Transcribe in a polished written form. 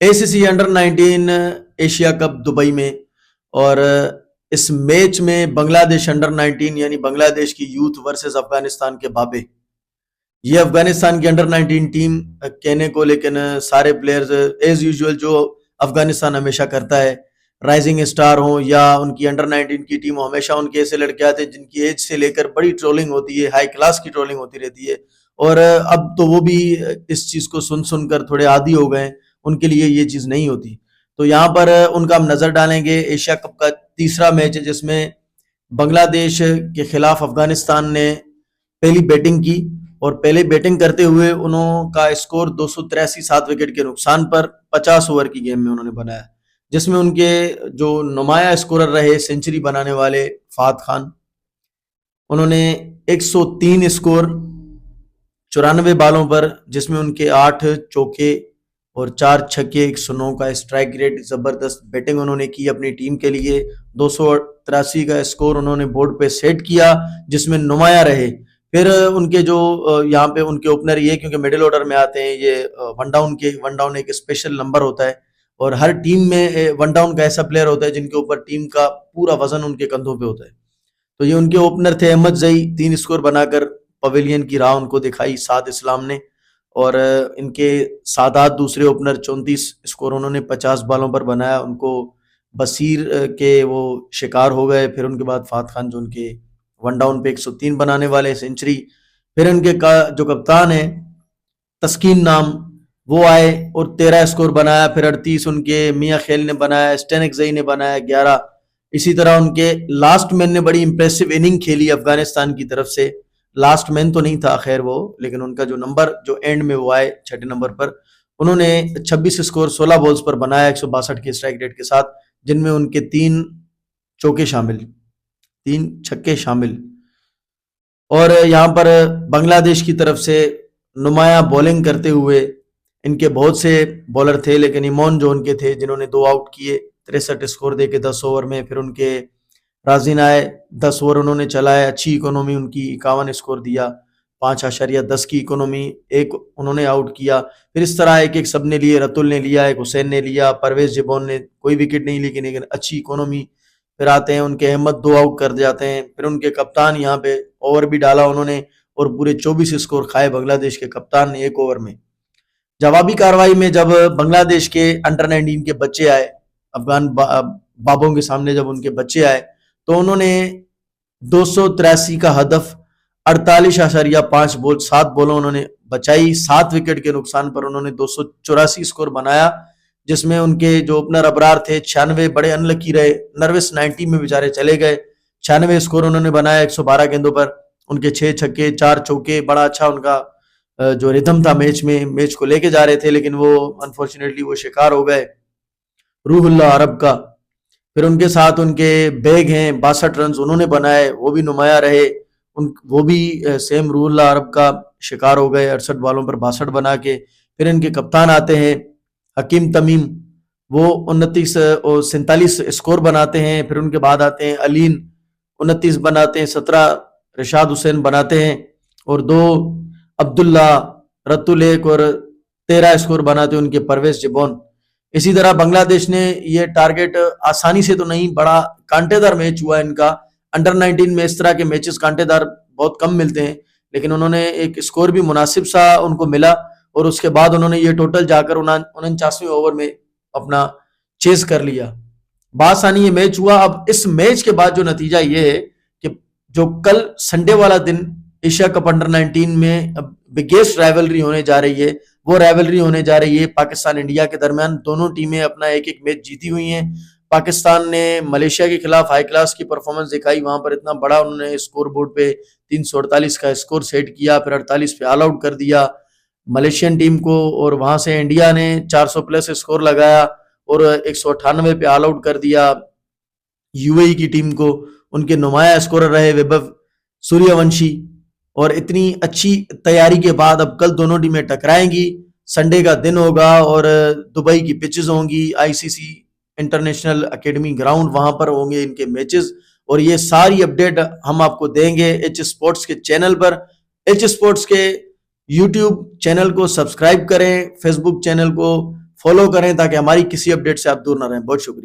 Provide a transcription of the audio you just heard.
ACC under 19 Asia cup Dubai में। और इस मैच में बांग्लादेश अंडर 19 यानी बांग्लादेश की यूथ वर्सेस अफगानिस्तान के बाबे। ये अफगानिस्तान की अंडर 19 टीम कहने को, लेकिन सारे प्लेयर्स एज यूजुअल जो अफगानिस्तान हमेशा करता है, राइजिंग स्टार हो या उनकी अंडर 19 की टीम हो, हमेशा उनके ऐसे लड़के आते हैं जिनकी एज से लेकर बड़ी ट्रोलिंग होती है, हाई क्लास की ट्रोलिंग होती रहती है। और अब तो वो भी इस चीज को सुन सुनकर थोड़े आदी हो गए, उनके लिए ये चीज नहीं होती। तो यहाँ पर उनका हम नजर डालेंगे। एशिया कप का तीसरा मैच है जिसमें बांग्लादेश के खिलाफ अफगानिस्तान ने पहली बैटिंग की और पहले बैटिंग करते हुए उनका स्कोर 283 7 विकेट के नुकसान पर 50 ओवर की गेम में उन्होंने बनाया, जिसमें उनके जो नुमाया स्कोरर रहे सेंचुरी बनाने वाले फात खान, उन्होंने 103 स्कोर 94 बालों पर, जिसमें उनके 8 चौके और 4 छक्के, 109 का स्ट्राइक रेट। जबरदस्त बैटिंग उन्होंने की अपनी टीम के लिए। 283 का स्कोर उन्होंने बोर्ड पे सेट किया जिसमें नुमाया रहे। फिर उनके जो यहाँ पे उनके ओपनर ये, क्योंकि मिडिल ऑर्डर में आते हैं ये, वन डाउन एक स्पेशल नंबर होता है और हर टीम में वन डाउन का ऐसा प्लेयर होता है जिनके ऊपर टीम का पूरा वजन उनके कंधों पे होता है। तो ये उनके ओपनर थे अहमद जई, 3 स्कोर बनाकर पवेलियन की राह उनको दिखाई साद इस्लाम ने। और इनके सादात दूसरे ओपनर 34 स्कोर उन्होंने 50 बालों पर बनाया, उनको बसीर के वो शिकार हो गए। फिर उनके बाद फात खान जो उनके वन डाउन पे 103 बनाने वाले सेंचुरी। फिर इनके जो कप्तान है तस्कीन नाम, वो आए और 13 स्कोर बनाया। फिर 38 उनके मियां खेल ने बनाया, स्टेनिकजई ने बनाया 11। इसी तरह उनके लास्ट मैन ने बड़ी इंप्रेसिव इनिंग खेली अफगानिस्तान की तरफ से। लास्ट मैन तो नहीं था खैर वो, लेकिन उनका जो नंबर जो एंड में वो आए 6ठे नंबर पर, उन्होंने 26 स्कोर 16 बॉल्स पर बनाया 162 के स्ट्राइक रेट के साथ, जिनमें उनके 3 चौके शामिल, 3 छक्के शामिल। और यहाँ पर बांग्लादेश की तरफ से नुमाया बॉलिंग करते हुए इनके बहुत से बॉलर थे, लेकिन इमोन जो उनके थे जिन्होंने 2 आउट किए 63 स्कोर देके 10 ओवर में। फिर उनके राजीन आए, 10 ओवर उन्होंने चलाए, अच्छी इकोनॉमी उनकी 51 स्कोर दिया, 5.10 की इकोनॉमी, 1 उन्होंने आउट किया। फिर इस तरह एक एक सब ने लिए, रतुल ने लिया, एक हुसैन ने लिया, परवेज जिबोन ने कोई विकेट नहीं ली लेकिन अच्छी इकोनॉमी। फिर आते हैं उनके अहमद 2 आउट कर जाते हैं। फिर उनके कप्तान यहाँ पे ओवर भी डाला उन्होंने और पूरे 24 स्कोर खाए बांग्लादेश के कप्तान ने 1 ओवर में। जवाबी कार्रवाई में जब बांग्लादेश के अंडर 19 के बच्चे आए, अफगान बाबों के सामने जब उनके बच्चे आए, तो उन्होंने 283 का हदफ 48.5 बॉल 7 बॉलों उन्होंने बचाई, 7 विकेट के नुकसान पर उन्होंने 284 स्कोर बनाया, जिसमें उनके जो ओपनर अबरार थे 96 बड़े अनलकी रहे, नर्वस 90 में बेचारे चले गए। 96 स्कोर उन्होंने बनाया 112 गेंदों पर, उनके 6 छक्के 4 चौके, बड़ा अच्छा उनका जो रिदम था मैच में, मैच को लेके जा रहे थे, लेकिन वो अनफॉर्चुनेटली वो शिकार हो गए रूहुल्लाह अरब का। फिर उनके साथ उनके बैग हैं 62 रन उन्होंने बनाए, वो भी नुमाया रहे। वो भी सेम रूहुल्लाह अरब का शिकार हो गए 68 बालों पर 62 बना के। फिर इनके कप्तान आते हैं हकीम तमीम, वो 29 और 47 स्कोर बनाते हैं। फिर उनके बाद आते हैं अलीन, 29 बनाते हैं, 17 रिशाद हुसैन बनाते हैं और 2 अब्दुल्ला, रतुल 1 और 13 स्कोर बनाते हैं उनके परवेज जिबोन। इसी तरह बांग्लादेश ने ये टारगेट आसानी से तो नहीं, बड़ा कांटेदार मैच हुआ इनका। अंडर 19 में इस तरह के मैचेस कांटेदार बहुत कम मिलते हैं, लेकिन उन्होंने एक स्कोर भी मुनासिब सा उनको मिला और उसके बाद उन्होंने ये टोटल जाकर 49वें ओवर में अपना चेस कर लिया। बासानी ये मैच हुआ। अब इस मैच के बाद जो नतीजा ये है कि जो कल संडे वाला दिन एशिया कप अंडर 19 में बिगेस्ट राइवलरी होने जा रही है, वो राइवलरी होने जा रही है पाकिस्तान इंडिया के दरमियान। दोनों टीमें अपना एक एक मैच जीती हुई हैं। पाकिस्तान ने मलेशिया के खिलाफ हाई क्लास की परफॉर्मेंस दिखाई, वहां पर इतना बड़ा उन्होंने स्कोर बोर्ड पे 348 का स्कोर सेट किया, फिर 48 पे ऑल आउट कर दिया मलेशियन टीम को, और वहां से इंडिया ने 400 प्लस स्कोर लगाया और 198 पे ऑल आउट कर दिया यूएई की टीम को। उनके नुमाया स्कोरर रहे वैभव सूर्यवंशी। और इतनी अच्छी तैयारी के बाद अब कल दोनों टीमें टकराएंगी। संडे का दिन होगा और दुबई की पिचेस होंगी, आईसीसी इंटरनेशनल एकेडमी ग्राउंड, वहां पर होंगे इनके मैचेस। और ये सारी अपडेट हम आपको देंगे एच स्पोर्ट्स के चैनल पर। एच स्पोर्ट्स के यूट्यूब चैनल को सब्सक्राइब करें, फेसबुक चैनल को फॉलो करें ताकि हमारी किसी अपडेट से आप दूर ना रहें। बहुत शुक्रिया।